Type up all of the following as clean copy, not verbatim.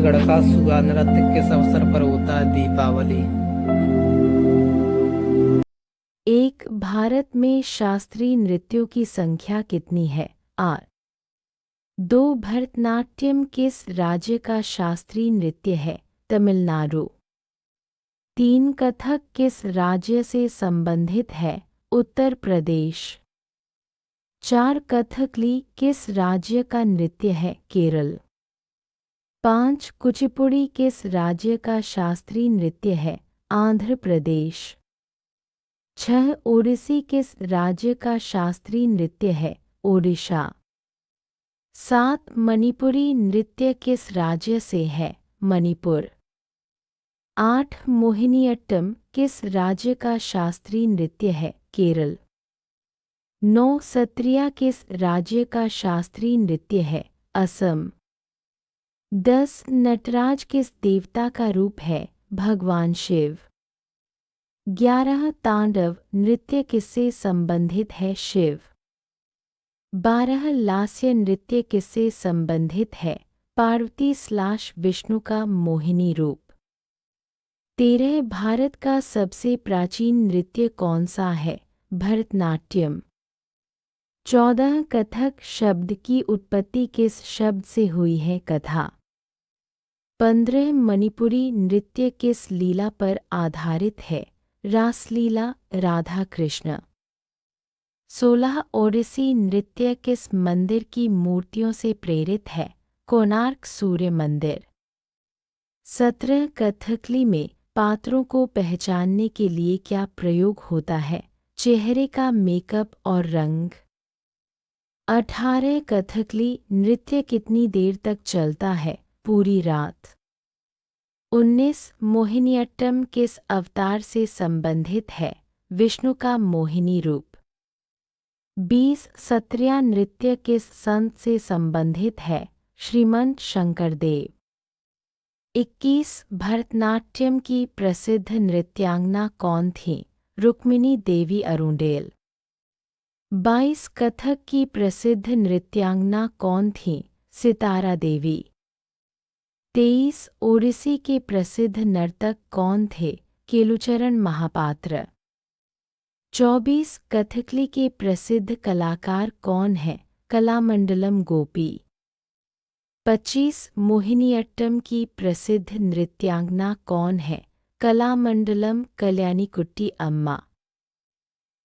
छत्तीसगढ़ का सुगा नृत्य किस अवसर पर होता है? दीपावली। एक भारत में शास्त्रीय नृत्यों की संख्या कितनी है? आर। 2 भरतनाट्यम किस राज्य का शास्त्रीय नृत्य है? तमिलनाडु। 3 कथक किस राज्य से संबंधित है? उत्तर प्रदेश। 4 कथकली किस राज्य का नृत्य है? केरल। 5 कुचिपुड़ी किस राज्य का शास्त्रीय नृत्य है? आंध्र प्रदेश। 6 ओडिसी किस राज्य का शास्त्रीय नृत्य है? ओडिशा। 7 मणिपुरी नृत्य किस राज्य से है? मणिपुर। 8 मोहिनीअट्टम किस राज्य का शास्त्रीय नृत्य है? केरल। 9 सत्रिया किस राज्य का शास्त्रीय नृत्य है? असम। 10 नटराज किस देवता का रूप है? भगवान शिव। 11 तांडव नृत्य किससे संबंधित है? शिव। 12 लास्य नृत्य किससे संबंधित है? पार्वती/विष्णु का मोहिनी रूप। 13 भारत का सबसे प्राचीन नृत्य कौन सा है? भरतनाट्यम। 14 कथक शब्द की उत्पत्ति किस शब्द से हुई है? कथा। 15 मणिपुरी नृत्य किस लीला पर आधारित है? रासलीला राधा कृष्ण। 16 ओडिसी नृत्य किस मंदिर की मूर्तियों से प्रेरित है? कोणार्क सूर्य मंदिर। 17 कथकली में पात्रों को पहचानने के लिए क्या प्रयोग होता है? चेहरे का मेकअप और रंग। 18 कथकली नृत्य कितनी देर तक चलता है? पूरी रात। 19 मोहिनीअट्टम किस अवतार से संबंधित है? विष्णु का मोहिनी रूप। 20 सत्रिया नृत्य किस संत से संबंधित है? श्रीमंत शंकरदेव। 21 भरतनाट्यम की प्रसिद्ध नृत्यांगना कौन थी? रुक्मिणी देवी अरुंडेल। 22 कथक की प्रसिद्ध नृत्यांगना कौन थी? सितारा देवी। 23 ओडिसी के प्रसिद्ध नर्तक कौन थे? केलुचरण महापात्र। 24 कथकली के प्रसिद्ध कलाकार कौन है? कलामंडलम गोपी। 25 मोहिनीअट्टम की प्रसिद्ध नृत्यांगना कौन है? कलामंडलम कल्याणीकुट्टी अम्मा।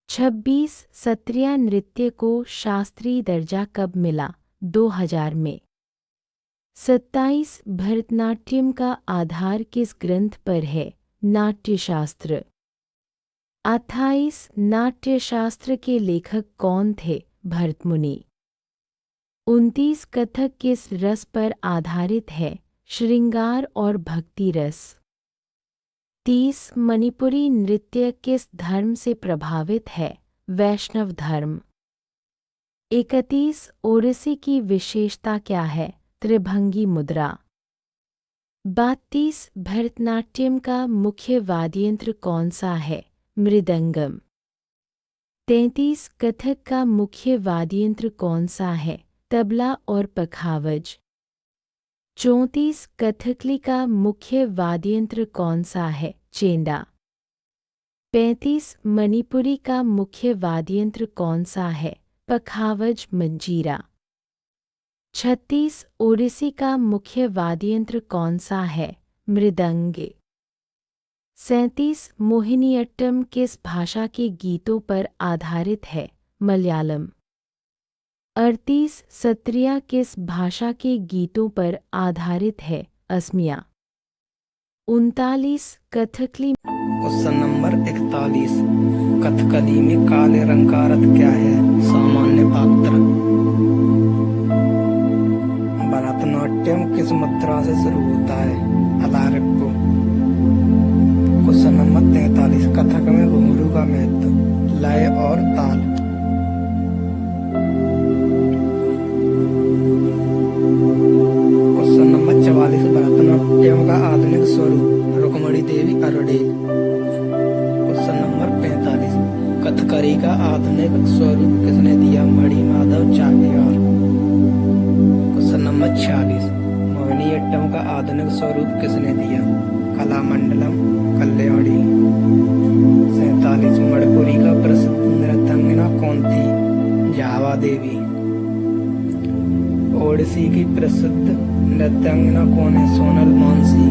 26 सत्रिया नृत्य को शास्त्रीय दर्जा कब मिला? 2000 में। 27 भरतनाट्यम का आधार किस ग्रंथ पर है? नाट्यशास्त्र। 28 नाट्यशास्त्र के लेखक कौन थे? भरतमुनि। 29 कथक किस रस पर आधारित है? श्रृंगार और भक्ति रस। 30 मणिपुरी नृत्य किस धर्म से प्रभावित है? वैष्णव धर्म। 31 ओडिसी की विशेषता क्या है? त्रिभंगी मुद्रा। 32 भरतनाट्यम का मुख्य वाद्ययंत्र कौन सा है? मृदंगम। 33 कथक का मुख्य वाद्ययंत्र कौन सा है? तबला और पखावज। 34 कथकली का मुख्य वाद्ययंत्र कौन सा है? चेंडा। 35 मणिपुरी का मुख्य वाद्ययंत्र कौन सा है? पखावज मंजीरा। 36 ओडिसी का मुख्य वाद्ययंत्र कौन सा है? मृदंग। 37 मोहिनीअट्टम किस भाषा के गीतों पर आधारित है? मलयालम। 38 सत्रिया किस भाषा के गीतों पर आधारित है? असमिया। 39 कथकली। क्वेश्चन नंबर 41, कथकली में काले रंग का अर्थ क्या है? सामान्य पात्र। भरतनाट्यम किस मुद्रा से शुरू होता है? अलारिप्पु। क्वेश्चन नंबर 43, कथक में घुंघरू का महत्व। लय और ताल। क्वेश्चन नंबर 44, भरतनाट्यम का आधुनिक स्वरूप। रुक्मिणी देवी अरुंडेल। क्वेश्चन नंबर 45, कथकली का आधुनिक स्वरूप किसने दिया? मणिमाधव चाकियार। क्वेश्चन नंबर 46, मोहिनीअट्टम भरतनाट्यम का आधुनिक स्वरूप किसने दिया? कलामंडलम, कल्याणी। 47 मणिपुरी का प्रसिद्ध नृत्यांगना कौन थी? जावा देवी। ओडिसी की प्रसिद्ध नृत्यांगना कौन है? सोनल मानसी।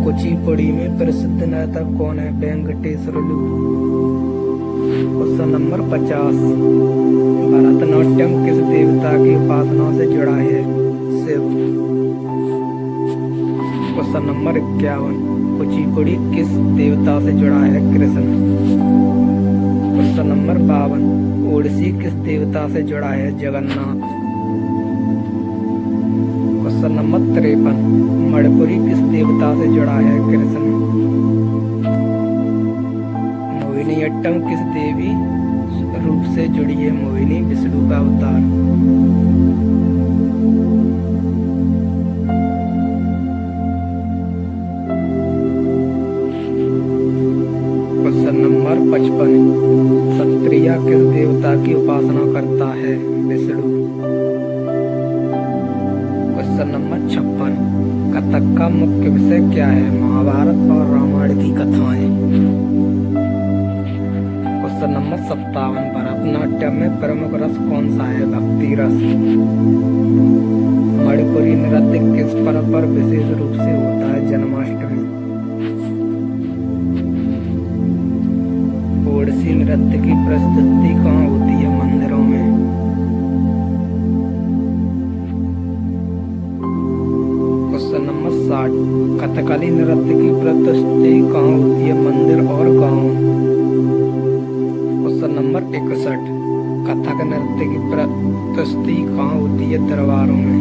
कुचिपुड़ी में प्रसिद्ध नर्तक कौन है? वेंकटेश्वरलू। क्वेश्चन नंबर 50 भरतनाट्यम किस देवता की उपासना से जुड़ा है? शिव। क्वेश्चन नंबर 51 कुचिपुड़ी किस देवता से जुड़ा है? कृष्ण। क्वेश्चन नंबर 52 ओडिसी किस देवता से जुड़ा है? जगन्नाथ। क्वेश्चन नंबर 53 मणिपुरी किस देवता से जुड़ा है? कृष्ण। मोहिनीअट्टम किस देवी रूप से जुड़ी है? मोहिनी विष्णु का अवतार। क्वेश्चन नंबर 55 सत्रिया किस देवता की उपासना करता है? विष्णु। क्वेश्चन नंबर 56 कथक का मुख्य विषय क्या है? महाभारत और रामायण की कथाएं। क्वेश्चन नंबर 57 भरतनाट्यम में प्रमुख रस कौन सा है? भक्ति रस। मणिपुरी नृत्य किस पर्व पर विशेष रूप से होता है? जन्माष्टमी। ओडिसी नृत्य की प्रस्तुति कहाँ होती है? मंदिरों में। क्वेश्चन नंबर 60 कथकली नृत्य की प्रस्तुति कहाँ होती है? मंदिर और गांव। क्वेश्चन नंबर 61 कथक नृत्य की प्रस्तुति कहाँ होती है? दरबारों में।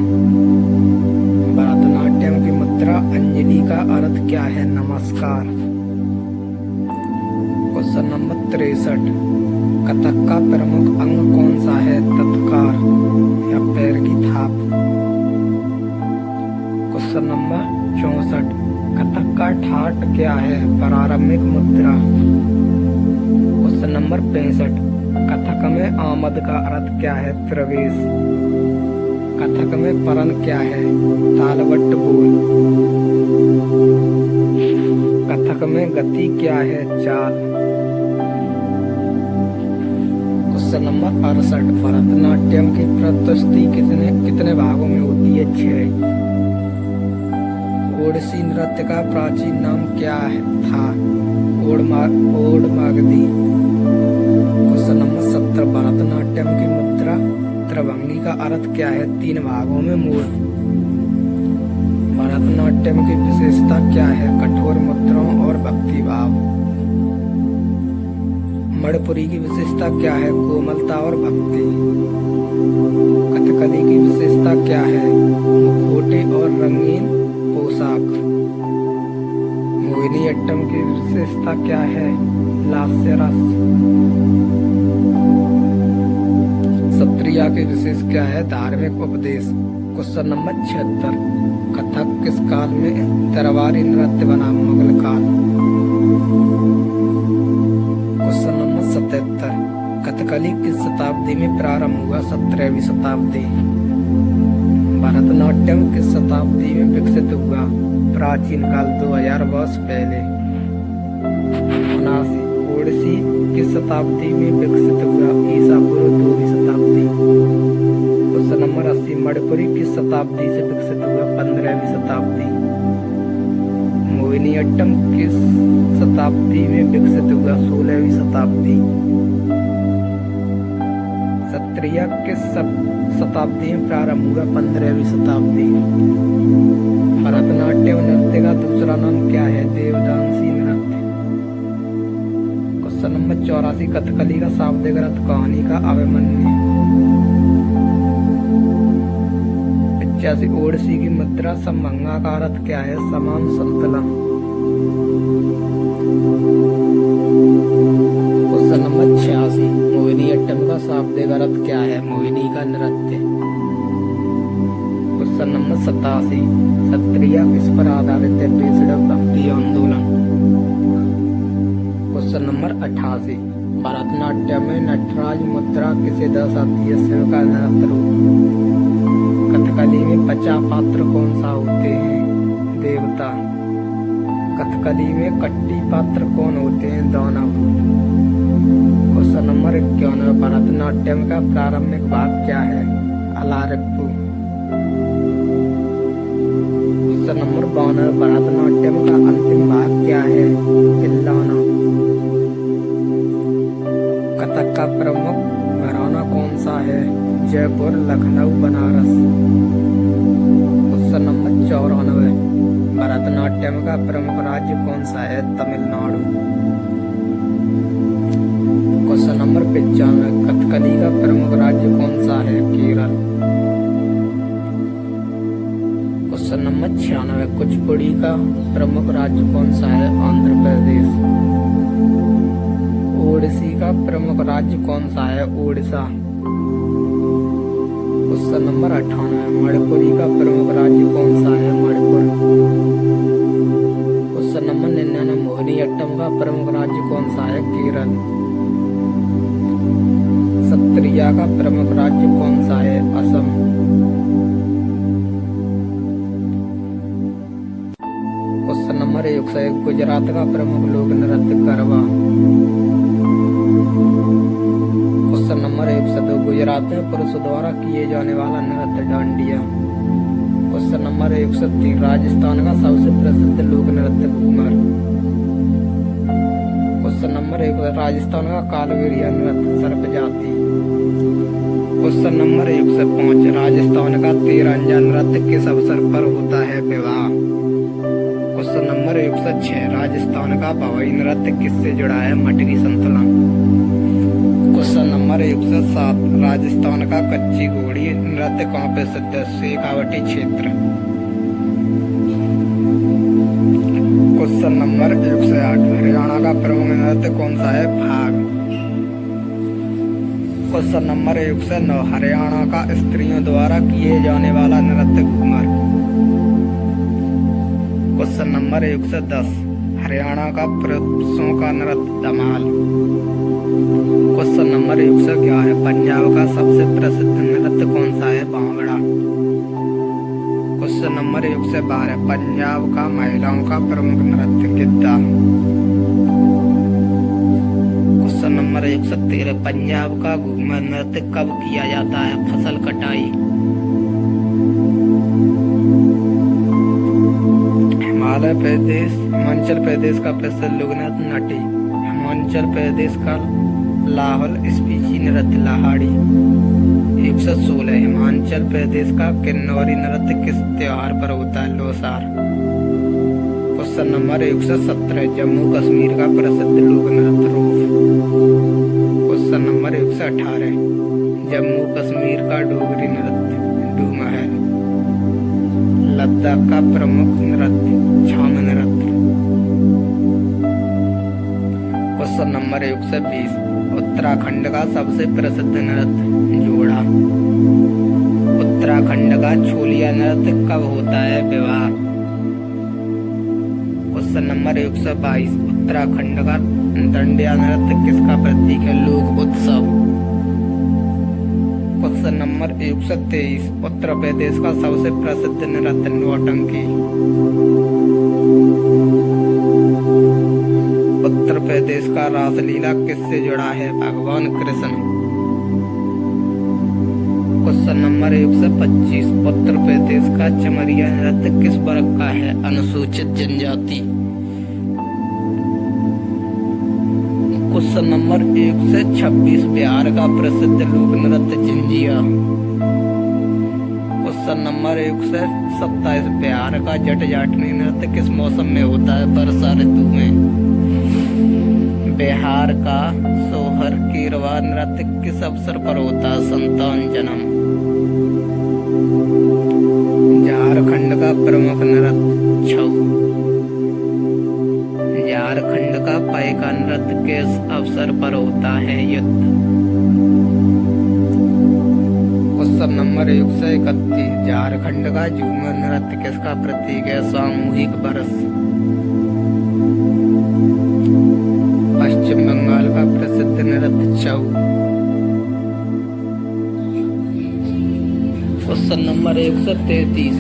भरतनाट्यम की मुद्रा अंजलि का अर्थ क्या है? नमस्कार। क्वेश्चन नंबर 63 कथक का प्रमुख अंग कौन सा है? तत्कार या पैर की थाप। क्वेश्चन नंबर 64 कथक का ठाट क्या है? प्रारंभिक मुद्रा। क्वेश्चन नंबर 65 कथक में आमद का अर्थ क्या है? प्रवेश। कथक में परन क्या है? तालवट बोल। कथक में गति क्या है? चाल। क्वेश्चन नंबर 68 भरतनाट्यम की प्रस्तुति कितने भागों में होती है? 6। ओडिसी नृत्य का प्राचीन नाम क्या था? ओडमागधी। क्वेश्चन नंबर 70 भरतनाट्यम की मुद्रा त्रिभंगी का अर्थ क्या है? 3 भागों में मोड़। भरतनाट्यम की विशेषता क्या है? कठोर मुद्राओं और भक्ति भाव। मणिपुरी की विशेषता क्या है? कोमलता और भक्ति। कथकली की विशेषता क्या है? मुखौटे और रंगीन पोशाक। मोहिनीअट्टम की विशेषता क्या है? लास्य रस। सत्रिया की विशेष क्या है? धार्मिक उपदेश। क्वेश्चन नंबर 76 कथक किस काल में दरबारी नृत्य बना? मुगल काल। क्वेश्चन नंबर 77 कथकली किस शताब्दी में प्रारंभ हुआ? 17वीं शताब्दी। भरतनाट्यम किस शताब्दी में विकसित हुआ? प्राचीन काल 2000 वर्ष पहले। 79 ओडिसी किस शताब्दी में विकसित हुआ? ईसा पूर्व 2वीं शताब्दी। क्वेश्चन नंबर 80 मणिपुरी किस शताब्दी से विकसित हुआ? 15वीं शताब्दी। मोहिनीअट्टम किस शताब्दी में विकसित हुआ? 16वीं शताब्दी। सत्रिया किस शताब्दी में प्रारंभ हुआ? 15वीं शताब्दी। भरतनाट्यम नृत्य का दूसरा नाम क्या है? देवदासी नृत्य। क्वेश्चन नंबर 84 कथकली का शाब्दिक अर्थ? कहानी का अभिमन्यु। 85 ओडिसी की मुद्रा समभंगा का अर्थ क्या है? समान संतुलन। क्वेश्चन नंबर 86 मोहिनीअट्टम का शाब्दिक अर्थ क्या है? मोहिनी का नृत्य। क्वेश्चन नंबर 87 सत्रिया किस पर आधारित है? पेशड़क भक्ति आंदोलन। क्वेश्चन नंबर 88 भरतनाट्यम में नटराज मुद्रा किसे दर्शाती है? शिव का नृत्य रूप। कथकली में 50 पात्र कौन सा होते हैं? देवता। कथकली में कट्टी पात्र कौन होते हैं? दानव। क्वेश्चन नंबर 51, भरतनाट्यम का प्रारंभिक भाग क्या है? अलारिप्पू। क्वेश्चन नंबर 52, भरतनाट्यम का अंतिम भाग क्या है? तिल्लाना। कथक का प्रमुख घराना कौन सा है? जयपुर, लखनऊ, बनारस। क्वेश्चन नंबर 94, भरतनाट्यम का प्रमुख राज्य कौन सा है? तमिलनाडु। क्वेश्चन नंबर 95, कथकली का प्रमुख राज्य कौन सा है? केरल। क्वेश्चन नंबर 96, कुचिपुड़ी का प्रमुख राज्य कौन सा है? आंध्र प्रदेश। ओडिसी का प्रमुख राज्य कौन सा है? ओडिशा। क्वेश्चन नंबर 98, मणिपुरी का प्रमुख राज्य कौन सा है? मणिपुर। क्वेश्चन नंबर 99, मोहिनीअट्टम का प्रमुख राज्य कौन सा है? केरल। सत्रिया का प्रमुख राज्य कौन सा है? असम। क्वेश्चन नंबर 101, गुजरात का प्रमुख लोक नृत्य गरबा। क्वेश्चन नंबर 102, गुजरात में पुरुषों द्वारा किए जाने वाला नृत्य डांडिया। क्वेश्चन नंबर 103, राजस्थान का सबसे प्रसिद्ध लोक नृत्य घूमर। क्वेश्चन नंबर 1, राजस्थान का कालबेलिया नृत्य सर्प जाति। क्वेश्चन नंबर 105, राजस्थान का तिरंगा नृत्य किस अवसर पर होता है? विवाह। क्वेश्चन नंबर 106, राजस्थान का भवाई नृत्य किससे जुड़ा है? मटकी संतुलन। क्वेश्चन नंबर 107, राजस्थान का कच्ची घोड़ी नृत्य कहाँ पे प्रसिद्ध है? शेखावटी क्षेत्र। क्वेश्चन नंबर 108, हरियाणा का प्रमुख नृत्य कौन सा है? फाग। क्वेश्चन नंबर 109, हरियाणा का स्त्रियों द्वारा किए जाने वाला नृत्य घूमर। क्वेश्चन नंबर 110, हरियाणा का पुरुषों का नृत्य धमाल। क्वेश्चन नंबर 111, पंजाब का सबसे प्रसिद्ध नृत्य कौन सा है? भांगड़ा। क्वेश्चन नंबर 112, पंजाब का महिलाओं का प्रमुख नृत्य गिद्धा। क्वेश्चन नंबर 113, पंजाब का घूमर नृत्य कब किया जाता है? फसल कटाई। हिमाचल प्रदेश का प्रसिद्ध लोक नृत्य नटी। हिमाचल प्रदेश का लाहौल स्पीति नृत्य लाहाड़ी। 116, हिमाचल प्रदेश का किन्नौरी नृत्य किस त्योहार पर होता है? लोसार। क्वेश्चन नंबर 117, जम्मू कश्मीर का प्रसिद्ध लोक नृत्य roof. Question number 118, Jammu Kashmir का डोगरी नृत्य डूमा है। लद्दाख का प्रमुख नृत्य छाम नृत्य। क्वेश्चन नंबर 120, उत्तराखंड का सबसे प्रसिद्ध नृत्य जोड़ा। उत्तराखंड का छोलिया नृत्य कब होता है? विवाह। क्वेश्चन नंबर 122, उत्तराखंड का दंडिया नृत्य किसका प्रतीक है? लोक उत्सव। क्वेश्चन नंबर 123, उत्तर प्रदेश का सबसे प्रसिद्ध नृत्य नौटंकी। उत्तर प्रदेश का रासलीला किससे जुड़ा है? भगवान कृष्ण। क्वेश्चन नंबर 125, उत्तर प्रदेश का चमरिया नृत्य किस वर्ग का है? अनुसूचित जनजाति। क्वेश्चन नंबर 126, बिहार का प्रसिद्ध लोक नृत्य जिंजिया। क्वेश्चन नंबर 127, बिहार का जट जाटनी नृत्य किस मौसम में होता है? वर्षा ऋतु में। बिहार का सोहर कीरवा नृत्य किस अवसर पर होता है? संतान जन्म। झारखंड का प्रमुख नृत्य छऊ। झारखंड का पाइका नृत्य किस अवसर पर होता है? युद्ध। क्वेश्चन नंबर 131, झारखंड का झूमर नृत्य किसका प्रतीक है? सामूहिक बरस। पश्चिम बंगाल का प्रसिद्ध नृत्य Chhau. Question number 133।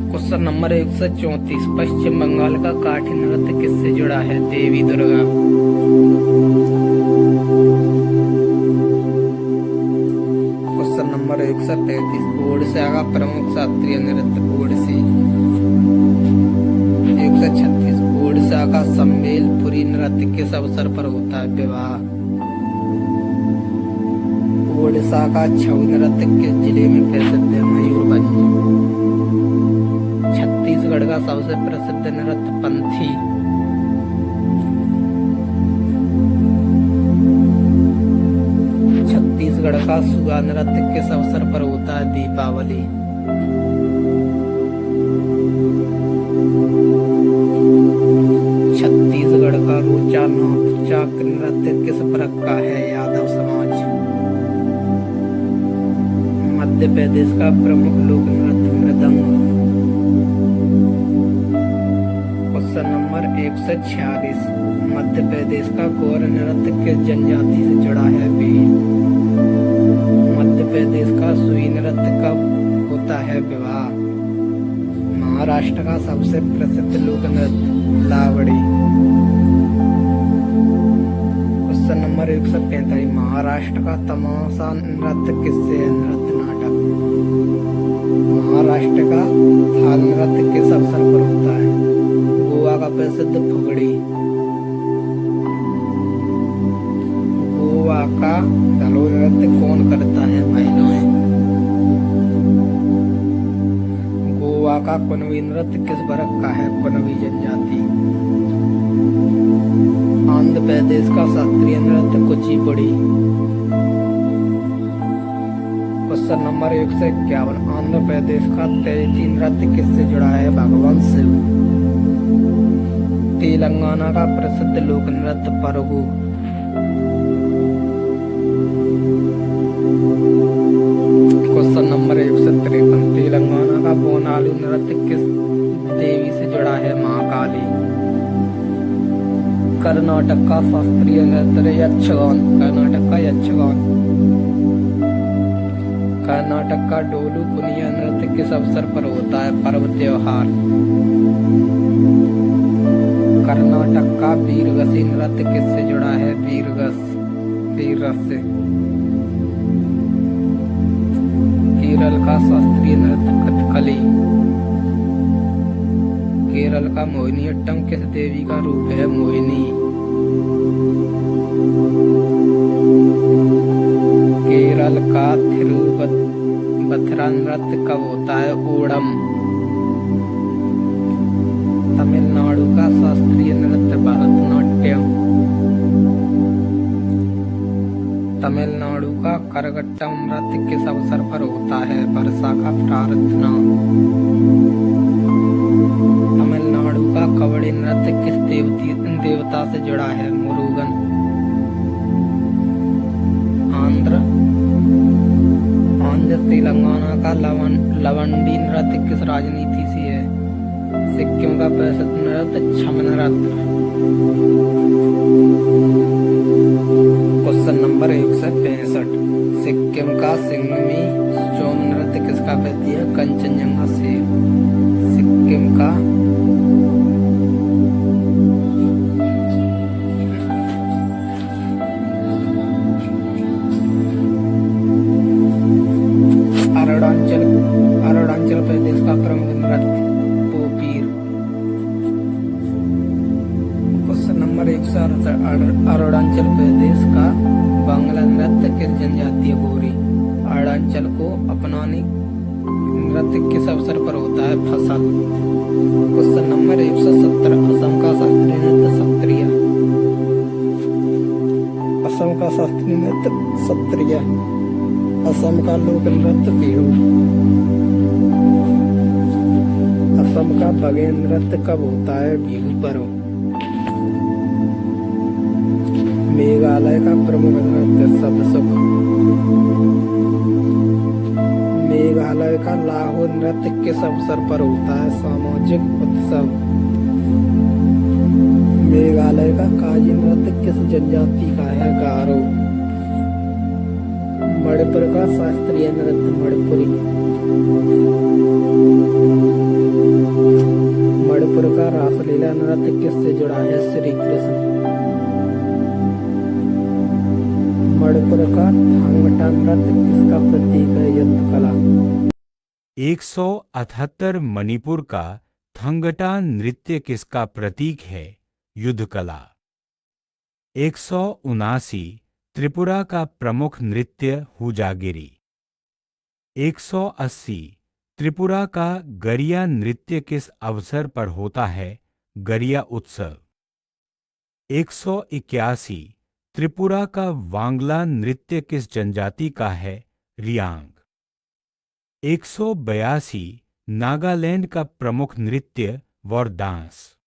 Question number 134। पश्चिम बंगाल का काठी नृत्य किससे जुड़ा है? देवी दुर्गा। Question number 135। ओडिशा का प्रमुख शास्त्रीय नृत्य ओडिसी। 136। ओडिशा का सम्बलपुरी नृत्य किस अवसर पर होता है? विवाह। ओडिशा का छऊ नृत्य किस जिले में प्रसिद्ध है? मयूरभंज। छत्तीसगढ़ का सबसे प्रसिद्ध नृत्य पंथी। छत्तीसगढ़ का सुगा नृत्य किस अवसर पर होता है? दीपावली। छत्तीसगढ़ का रोचा नौचाक नृत्य किस वर्ग का है? यादव समाज। मध्य प्रदेश का प्रमुख लोक नृत्य मृदंग। Question number 146। मध्य प्रदेश का गौर नृत्य किस जनजाति से जुड़ा है? भील। मध्य प्रदेश का सुई नृत्य कब होता है? विवाह। महाराष्ट्र का सबसे प्रसिद्ध लोक नृत्य लावड़ी। Question number 145। महाराष्ट्र का तमाशा नृत्य किससे है? नृत्य नाटक। महाराष्ट्र का थाल नृत्य किस अवसर पर होता है? गोवा का प्रसिद्ध फुगड़ी। गोवा का दलो नृत्य कौन करता है? महिलाएं। गोवा का कुणबी नृत्य किस वर्ग का है? कुणबी जनजाति। आंध्र प्रदेश का शास्त्रीय नृत्य कुचिपुड़ी। Question number 151। आंध्र प्रदेश का तेजी नृत्य किससे जुड़ा है? भगवान शिव। तेलंगाना का प्रसिद्ध लोक नृत्य परगु। Question number 153। तेलंगाना का बोनालू नृत्य किस देवी से जुड़ा है? महाकाली। कर्नाटक का शास्त्रीय नृत्य यक्षगान। कर्नाटक का यक्षगान। कर्नाटक का डोलू कुनिया नृत्य किस अवसर पर होता है? पर्व त्योहार। कर्नाटक का वीरगसी नृत्य किससे जुड़ा है? वीररस से। केरल का शास्त्रीय नृत्य कथकली। केरल का मोहिनीअट्टम किस देवी का रूप है? मोहिनी। केरल का थिरुवत्तरा नृत्य कब होता है? ओणम। तमिलनाडु का शास्त्रीय नृत्य भरतनाट्यम। तमिलनाडु का करगट्टम नृत्य किस अवसर पर होता है? वर्षा का प्रार्थना। तमिलनाडु का कवड़ी नृत्य किस देवता से जुड़ा है? मुरुगन। आंध्र तेलंगाना का लवंडी नृत्य किस राजनीति से है? सिक्किम का प्रसिद्ध नृत्य छम नृत्य। Question number 165। सिक्किम का सिंगमी चोम नृत्य किसका प्रतीक है? कंचनजंगा से। सिक्किम का अरुणाचल प्रदेश का प्रमुख नृत्य पोपीर। Question number 168। अरुणाचल प्रदेश का बांग्ला नृत्य किस जनजातीय गोरी? अरुणाचल को अपनाने नृत्य किस अवसर पर होता है? फसल। Question number 170। असम का शास्त्रीय नृत्य सत्रिया। असम का शास्त्रीय नृत्य सत्रिया। असम का लोक नृत्य बिहू। असम का बघेल नृत्य कब होता है? बिहू पर्व। मेघालय का प्रमुख नृत्य सतसुख। मेघालय का लाहो नृत्य किस अवसर पर होता है? सामाजिक उत्सव। मेघालय का काजी नृत्य किस जनजाति का है? गारो। मणिपुर का शास्त्रीय नृत्य मणिपुरी। मणिपुर का रासलीला नृत्य किससे जुड़ा है? श्री कृष्ण। मणिपुर का थांगटा नृत्य किसका प्रतीक है? युद्ध कला। 178 मणिपुर का थंगटा नृत्य किसका प्रतीक है? युद्ध कला। 179 त्रिपुरा का प्रमुख नृत्य हुजागिरी। 180 त्रिपुरा का गरिया नृत्य किस अवसर पर होता है? गरिया उत्सव। 181 त्रिपुरा का वांगला नृत्य किस जनजाति का है? रियांग। 182 नागालैंड का प्रमुख नृत्य वॉर डांस।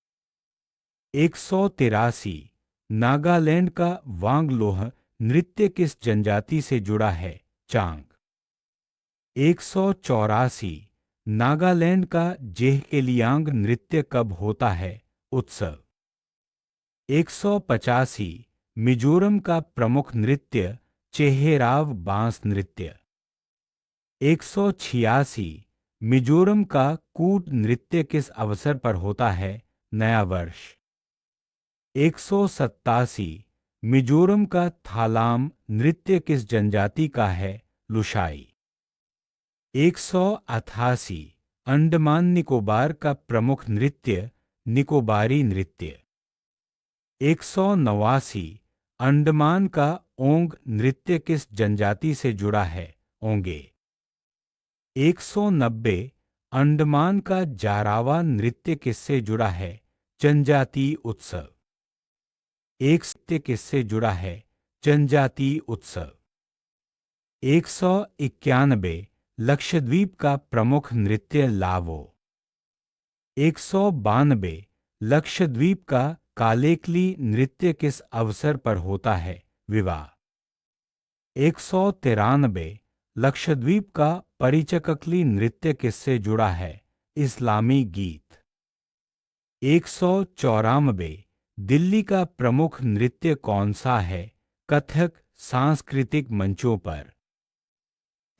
183 नागालैंड का वांगलोह नृत्य किस जनजाति से जुड़ा है? चांग। 184 नागालैंड का जेहकेलियांग नृत्य कब होता है? उत्सव। 185 मिजोरम का प्रमुख नृत्य चेहेराव बांस नृत्य। 186 मिजोरम का कूट नृत्य किस अवसर पर होता है? नया वर्ष। 187 मिजोरम का थालाम नृत्य किस जनजाति का है? लुशाई। 188 अंडमान निकोबार का प्रमुख नृत्य निकोबारी नृत्य। 189 अंडमान का ओंग नृत्य किस जनजाति से जुड़ा है? ओंगे। 190 अंडमान का जारावा नृत्य किससे जुड़ा है? जनजाति उत्सव। एक नृत्य किससे जुड़ा है? जनजाति उत्सव। 191 लक्षद्वीप का प्रमुख नृत्य लावो। 192 लक्षद्वीप का कालेकली नृत्य किस अवसर पर होता है? विवाह। 193 लक्षद्वीप का परिचककली नृत्य किससे जुड़ा है? इस्लामी गीत। 194 दिल्ली का प्रमुख नृत्य कौन सा है? कथक सांस्कृतिक मंचों पर।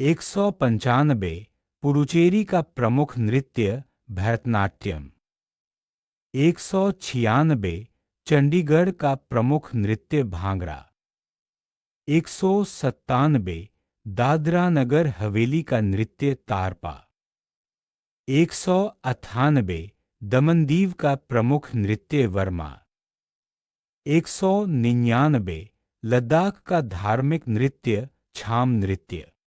195 पुडुचेरी का प्रमुख नृत्य भरतनाट्यम। 196 चंडीगढ़ का प्रमुख नृत्य भांगड़ा। 197 दादरा नगर हवेली का नृत्य तारपा। 198 दमनदीव का प्रमुख नृत्य वर्मा। 199 लद्दाख का धार्मिक नृत्य छाम नृत्य।